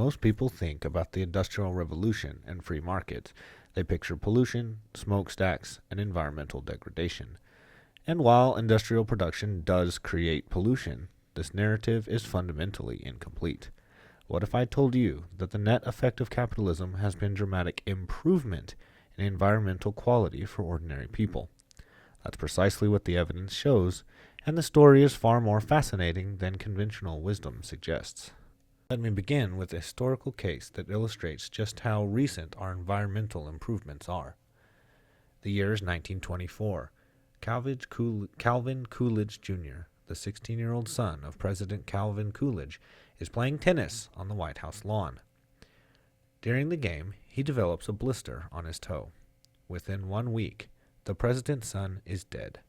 most people think about the Industrial Revolution and free markets, they picture pollution, smokestacks, and environmental degradation. And while industrial production does create pollution, this narrative is fundamentally incomplete. What if I told you that the net effect of capitalism has been dramatic improvement in environmental quality for ordinary people? That's precisely what the evidence shows, and the story is far more fascinating than conventional wisdom suggests. Let me begin with a historical case that illustrates just how recent our environmental improvements are. The year is 1924. Calvin Coolidge Jr., the 16-year-old son of President Calvin Coolidge, is playing tennis on the White House lawn. During the game, he develops a blister on his toe. Within 1 week, the president's son is dead,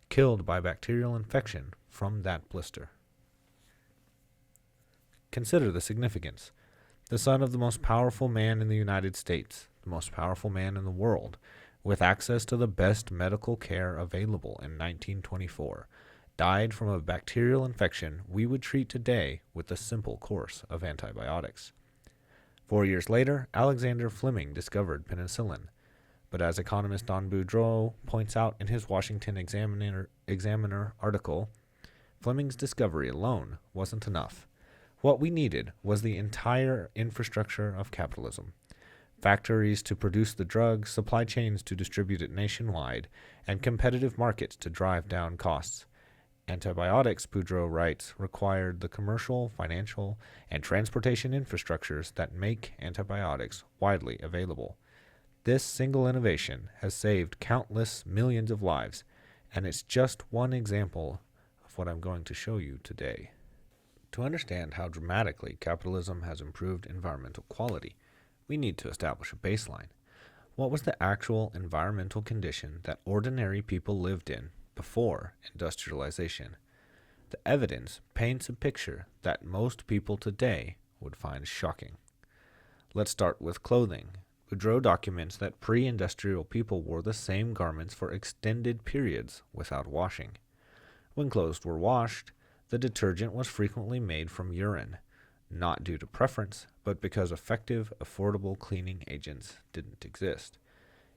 killed by bacterial infection from that blister. Consider the significance. The son of the most powerful man in the United States, the most powerful man in the world, with access to the best medical care available in 1924, died from a bacterial infection we would treat today with a simple course of antibiotics. 4 years later, Alexander Fleming discovered penicillin. But as economist Don Boudreaux points out in his Washington Examiner article, Fleming's discovery alone wasn't enough. What we needed was the entire infrastructure of capitalism. Factories to produce the drug, supply chains to distribute it nationwide, and competitive markets to drive down costs. Antibiotics, Boudreaux writes, required the commercial, financial, and transportation infrastructures that make antibiotics widely available. This single innovation has saved countless millions of lives, and it's just one example of what I'm going to show you today. To understand how dramatically capitalism has improved environmental quality, we need to establish a baseline. What was the actual environmental condition that ordinary people lived in before industrialization? The evidence paints a picture that most people today would find shocking. Let's start with clothing. Boudreaux documents that pre-industrial people wore the same garments for extended periods without washing. When clothes were washed, the detergent was frequently made from urine, not due to preference, but because effective, affordable cleaning agents didn't exist.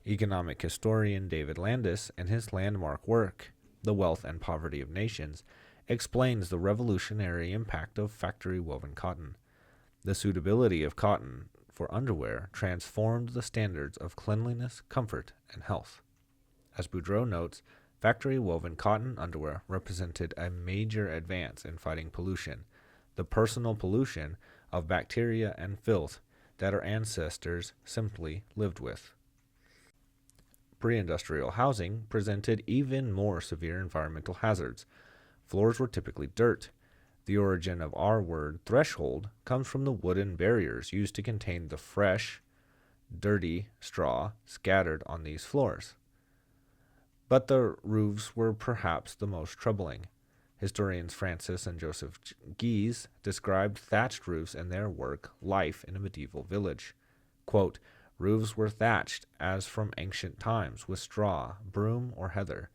Economic historian David Landis, in his landmark work, The Wealth and Poverty of Nations, explains the revolutionary impact of factory-woven cotton. The suitability of cotton for underwear transformed the standards of cleanliness, comfort, and health. As Boudreaux notes, factory-woven cotton underwear represented a major advance in fighting pollution, the personal pollution of bacteria and filth that our ancestors simply lived with. Pre-industrial housing presented even more severe environmental hazards. Floors were typically dirt. The origin of our word threshold comes from the wooden barriers used to contain the fresh, dirty straw scattered on these floors. But the roofs were perhaps the most troubling. Historians Francis and Joseph Gies described thatched roofs in their work Life in a Medieval Village. Quote, roofs were thatched as from ancient times with straw, broom, or heather.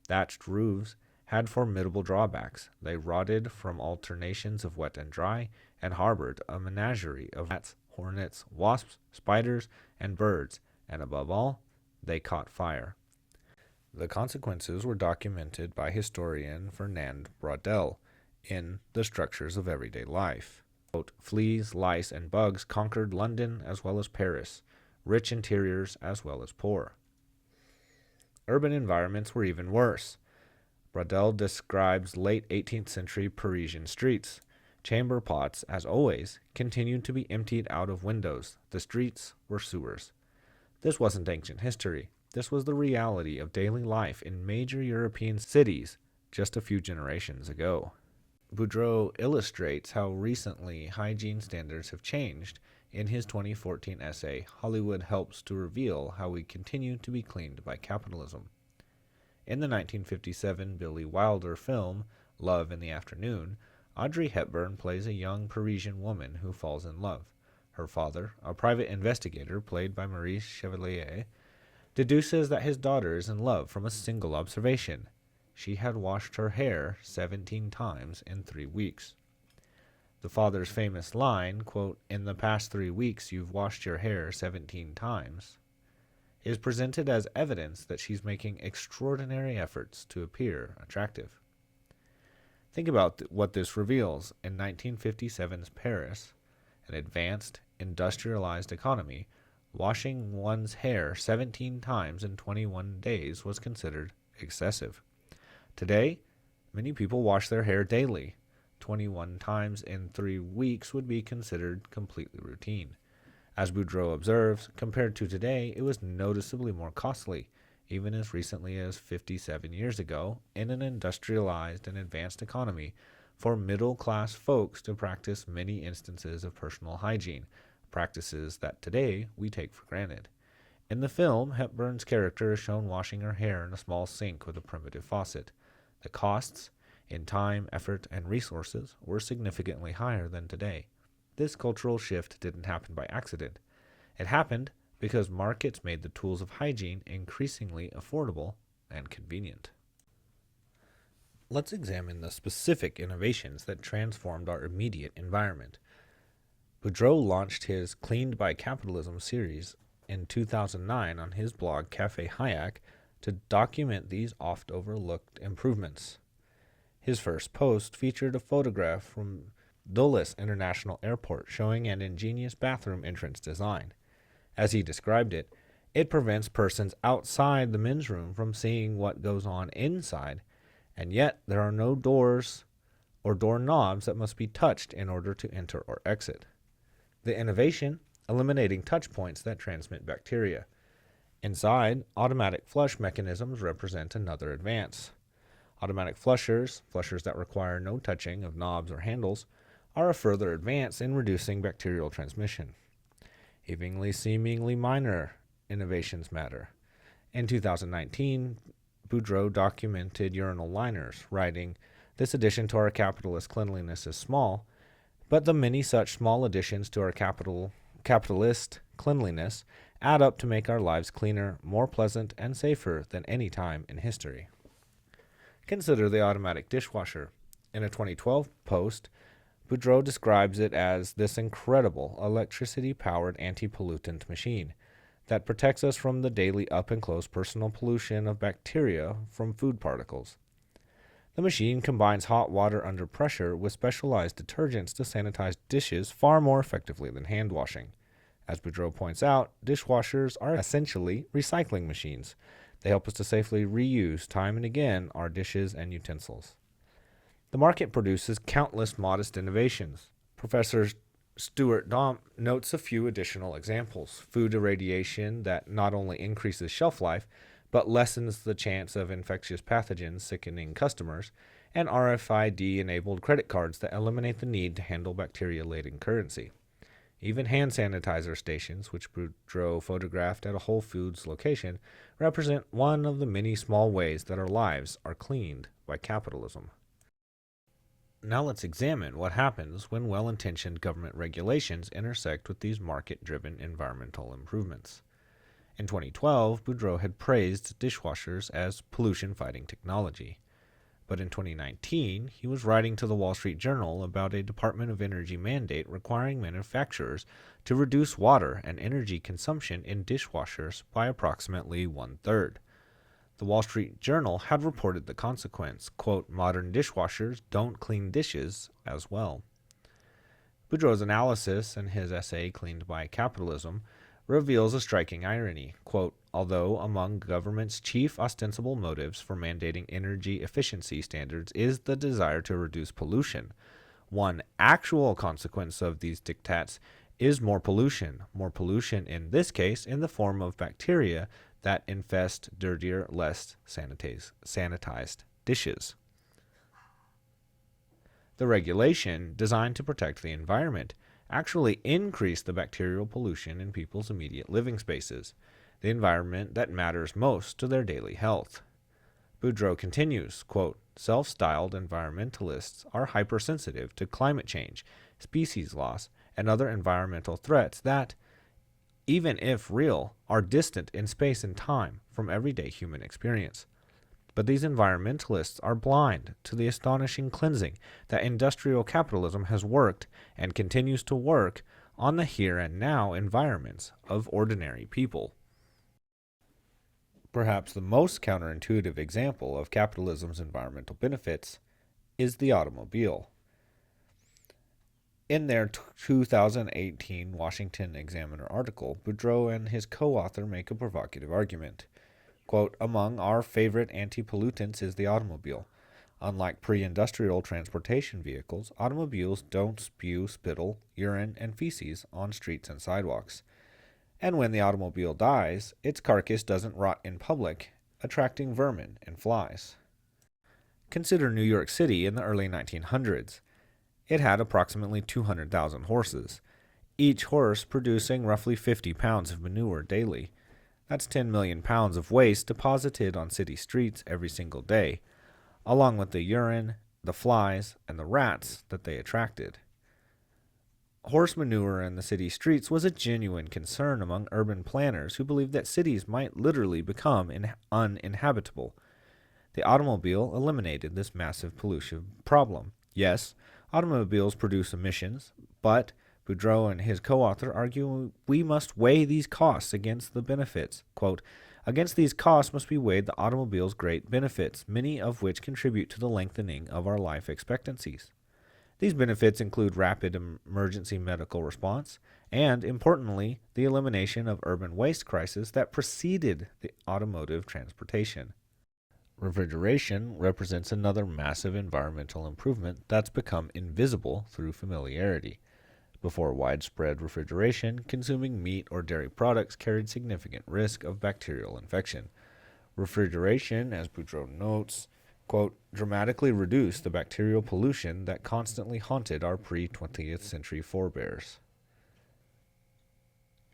Thatched roofs had formidable drawbacks. They rotted from alternations of wet and dry and harbored a menagerie of rats, hornets, wasps, spiders, and birds, and above all, they caught fire. The consequences were documented by historian Fernand Braudel in The Structures of Everyday Life. Quote, fleas, lice, and bugs conquered London as well as Paris, rich interiors as well as poor. Urban environments were even worse. Braudel describes late 18th century Parisian streets. Chamber pots, as always, continued to be emptied out of windows. The streets were sewers. This wasn't ancient history. This was the reality of daily life in major European cities just a few generations ago. Boudreaux illustrates how recently hygiene standards have changed in his 2014 essay, Hollywood Helps to Reveal How We Continue to Be Cleaned by Capitalism. In the 1957 Billy Wilder film, Love in the Afternoon, Audrey Hepburn plays a young Parisian woman who falls in love. Her father, a private investigator played by Maurice Chevalier, deduces that his daughter is in love from a single observation. She had washed her hair 17 times in 3 weeks. The father's famous line, quote, "In the past 3 weeks you've washed your hair 17 times," is presented as evidence that she's making extraordinary efforts to appear attractive. Think about what this reveals. In 1957's Paris, an advanced, industrialized economy, washing one's hair 17 times in 21 days was considered excessive. Today, many people wash their hair daily. 21 times in 3 weeks would be considered completely routine. As Boudreau observes, compared to today, it was noticeably more costly, even as recently as 57 years ago, in an industrialized and advanced economy, for middle-class folks to practice many instances of personal hygiene, practices that today we take for granted. In the film, Hepburn's character is shown washing her hair in a small sink with a primitive faucet. The costs, in time, effort, and resources, were significantly higher than today. This cultural shift didn't happen by accident. It happened because markets made the tools of hygiene increasingly affordable and convenient. Let's examine the specific innovations that transformed our immediate environment. Boudreau launched his Cleaned by Capitalism series in 2009 on his blog Café Hayek to document these oft-overlooked improvements. His first post featured a photograph from Dulles International Airport showing an ingenious bathroom entrance design. As he described it, it prevents persons outside the men's room from seeing what goes on inside, and yet there are no doors or doorknobs that must be touched in order to enter or exit. The innovation, eliminating touch points that transmit bacteria. Inside, automatic flush mechanisms represent another advance. Automatic flushers that require no touching of knobs or handles, are a further advance in reducing bacterial transmission. Seemingly minor innovations matter. In 2019, Boudreau documented urinal liners, writing, "This addition to our capitalist cleanliness is small, but the many such small additions to our capitalist cleanliness add up to make our lives cleaner, more pleasant, and safer than any time in history." Consider the automatic dishwasher. In a 2012 post, Boudreau describes it as this incredible electricity-powered anti-pollutant machine that protects us from the daily up-and-close personal pollution of bacteria from food particles. The machine combines hot water under pressure with specialized detergents to sanitize dishes far more effectively than hand washing. As Boudreau points out, dishwashers are essentially recycling machines. They help us to safely reuse time and again our dishes and utensils. The market produces countless modest innovations. Professor Stuart Domp notes a few additional examples. Food irradiation that not only increases shelf life, but lessens the chance of infectious pathogens sickening customers, and RFID-enabled credit cards that eliminate the need to handle bacteria-laden currency. Even hand sanitizer stations, which Boudreau photographed at a Whole Foods location, represent one of the many small ways that our lives are cleaned by capitalism. Now let's examine what happens when well-intentioned government regulations intersect with these market-driven environmental improvements. In 2012, Boudreau had praised dishwashers as pollution-fighting technology. But in 2019, he was writing to the Wall Street Journal about a Department of Energy mandate requiring manufacturers to reduce water and energy consumption in dishwashers by approximately 1/3. The Wall Street Journal had reported the consequence, quote, "Modern dishwashers don't clean dishes as well." Boudreau's analysis in his essay Cleaned by Capitalism reveals a striking irony, quote, "Although among government's chief ostensible motives for mandating energy efficiency standards is the desire to reduce pollution, one actual consequence of these diktats is more pollution in this case in the form of bacteria that infest dirtier, less sanitized dishes." The regulation, designed to protect the environment, actually increased the bacterial pollution in people's immediate living spaces, the environment that matters most to their daily health. Boudreau continues, quote, "Self-styled environmentalists are hypersensitive to climate change, species loss, and other environmental threats that, even if real, are distant in space and time from everyday human experience. But these environmentalists are blind to the astonishing cleansing that industrial capitalism has worked and continues to work on the here and now environments of ordinary people. Perhaps the most counterintuitive example of capitalism's environmental benefits is the automobile. In their 2018 Washington Examiner article, Boudreau and his co-author make a provocative argument. Quote, among our favorite anti-pollutants is the automobile. Unlike pre-industrial transportation vehicles, automobiles don't spew spittle, urine, and feces on streets and sidewalks. And when the automobile dies, its carcass doesn't rot in public, attracting vermin and flies. Consider New York City in the early 1900s. It had approximately 200,000 horses, each horse producing roughly 50 pounds of manure daily. That's 10 million pounds of waste deposited on city streets every single day, along with the urine, the flies, and the rats that they attracted. Horse manure in the city streets was a genuine concern among urban planners who believed that cities might literally become uninhabitable. The automobile eliminated this massive pollution problem. Yes, automobiles produce emissions, but Boudreau and his co-author argue we must weigh these costs against the benefits. Quote, against these costs must be weighed the automobile's great benefits, many of which contribute to the lengthening of our life expectancies. These benefits include rapid emergency medical response and, importantly, the elimination of urban waste crisis that preceded the automotive transportation. Refrigeration represents another massive environmental improvement that's become invisible through familiarity. Before widespread refrigeration, consuming meat or dairy products carried significant risk of bacterial infection. Refrigeration, as Boudreau notes, quote, dramatically reduced the bacterial pollution that constantly haunted our pre-20th century forebears.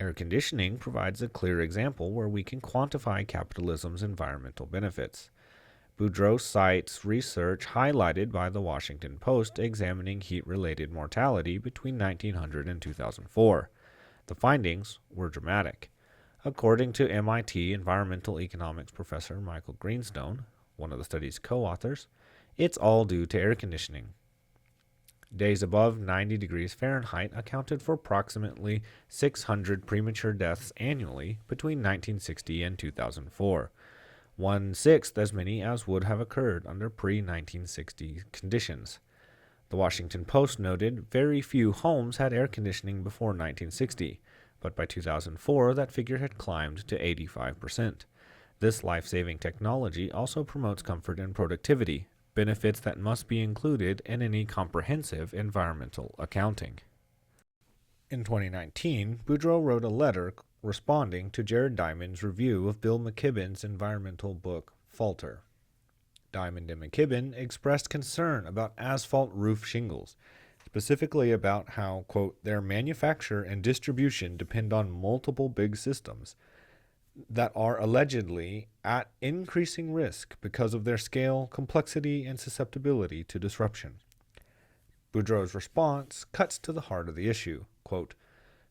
Air conditioning provides a clear example where we can quantify capitalism's environmental benefits. Boudreau cites research highlighted by the Washington Post examining heat-related mortality between 1900 and 2004. The findings were dramatic. According to MIT environmental economics professor Michael Greenstone, one of the study's co-authors, it's all due to air conditioning. Days above 90 degrees Fahrenheit accounted for approximately 600 premature deaths annually between 1960 and 2004. 1/6 as many as would have occurred under pre-1960 conditions. The Washington Post noted very few homes had air conditioning before 1960, but by 2004 that figure had climbed to 85%. This life-saving technology also promotes comfort and productivity, benefits that must be included in any comprehensive environmental accounting. In 2019, Boudreau wrote a letter responding to Jared Diamond's review of Bill McKibben's environmental book, Falter. Diamond and McKibben expressed concern about asphalt roof shingles, specifically about how, quote, their manufacture and distribution depend on multiple big systems that are allegedly at increasing risk because of their scale, complexity, and susceptibility to disruption. Boudreau's response cuts to the heart of the issue, quote,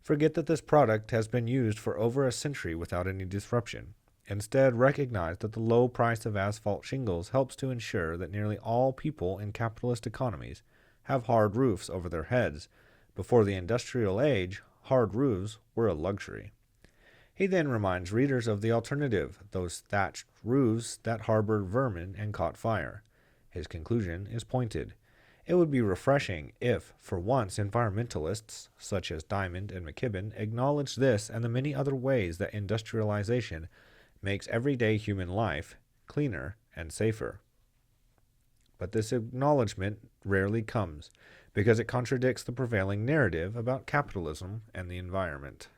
forget that this product has been used for over a century without any disruption. Instead, recognize that the low price of asphalt shingles helps to ensure that nearly all people in capitalist economies have hard roofs over their heads. Before the industrial age, hard roofs were a luxury. He then reminds readers of the alternative, those thatched roofs that harbored vermin and caught fire. His conclusion is pointed. It would be refreshing if, for once, environmentalists, such as Diamond and McKibben, acknowledged this and the many other ways that industrialization makes everyday human life cleaner and safer. But this acknowledgement rarely comes, because it contradicts the prevailing narrative about capitalism and the environment.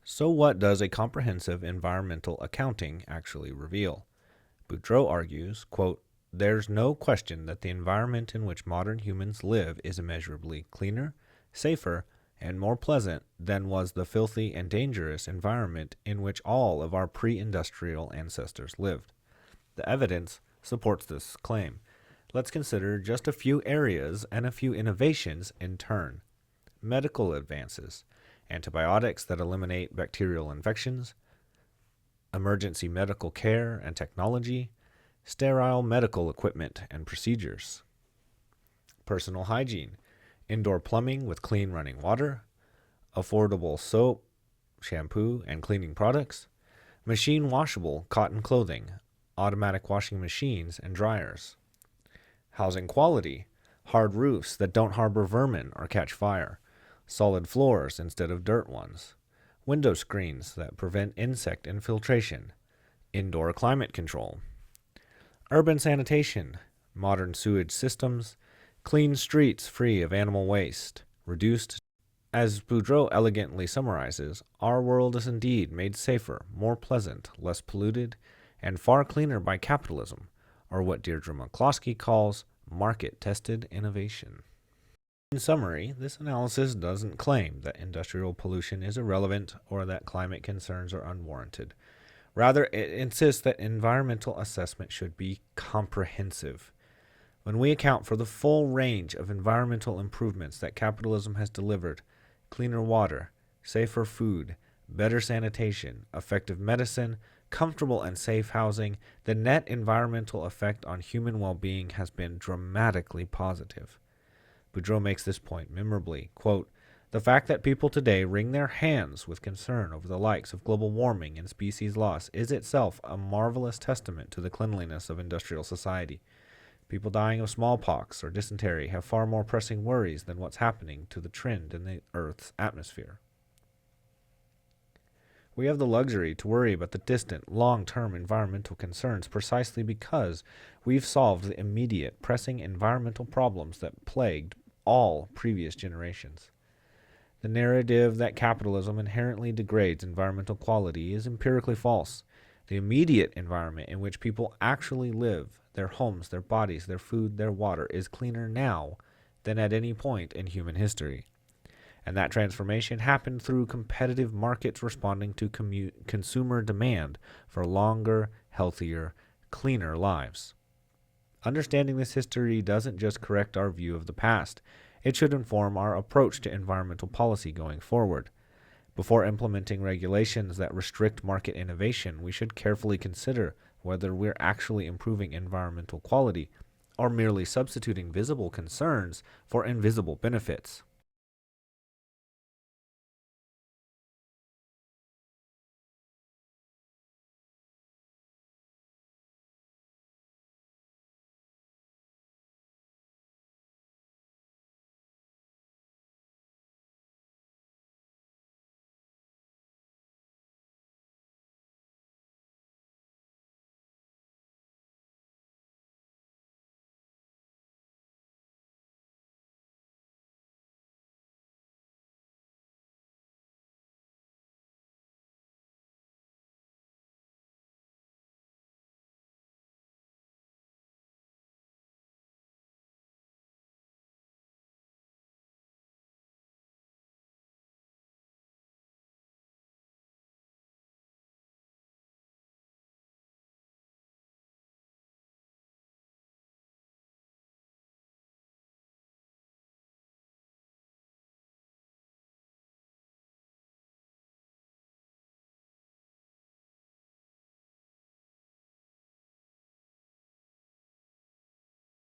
So what does a comprehensive environmental accounting actually reveal? Boudreau argues, quote, there's no question that the environment in which modern humans live is immeasurably cleaner, safer, and more pleasant than was the filthy and dangerous environment in which all of our pre-industrial ancestors lived. The evidence supports this claim. Let's consider just a few areas and a few innovations in turn. Medical advances, antibiotics that eliminate bacterial infections, emergency medical care and technology, sterile medical equipment and procedures, personal hygiene, indoor plumbing with clean running water, affordable soap, shampoo, and cleaning products, machine washable cotton clothing, automatic washing machines and dryers, housing quality, hard roofs that don't harbor vermin or catch fire, solid floors instead of dirt ones, window screens that prevent insect infiltration, indoor climate control, urban sanitation, modern sewage systems, clean streets free of animal waste, reduced. As Boudreaux elegantly summarizes, our world is indeed made safer, more pleasant, less polluted, and far cleaner by capitalism, or what Deirdre McCloskey calls market-tested innovation. In summary, this analysis doesn't claim that industrial pollution is irrelevant or that climate concerns are unwarranted. Rather, it insists that environmental assessment should be comprehensive. When we account for the full range of environmental improvements that capitalism has delivered, cleaner water, safer food, better sanitation, effective medicine, comfortable and safe housing, the net environmental effect on human well-being has been dramatically positive. Boudreaux makes this point memorably, quote, "The fact that people today wring their hands with concern over the likes of global warming and species loss is itself a marvelous testament to the cleanliness of industrial society. People dying of smallpox or dysentery have far more pressing worries than what's happening to the trend in the Earth's atmosphere. We have the luxury to worry about the distant, long-term environmental concerns precisely because we've solved the immediate, pressing environmental problems that plagued all previous generations. The narrative that capitalism inherently degrades environmental quality is empirically false. The immediate environment in which people actually live, their homes, their bodies, their food, their water, is cleaner now than at any point in human history. And that transformation happened through competitive markets responding to consumer demand for longer, healthier, cleaner lives. Understanding this history doesn't just correct our view of the past, it should inform our approach to environmental policy going forward. Before implementing regulations that restrict market innovation, we should carefully consider whether we're actually improving environmental quality or merely substituting visible concerns for invisible benefits.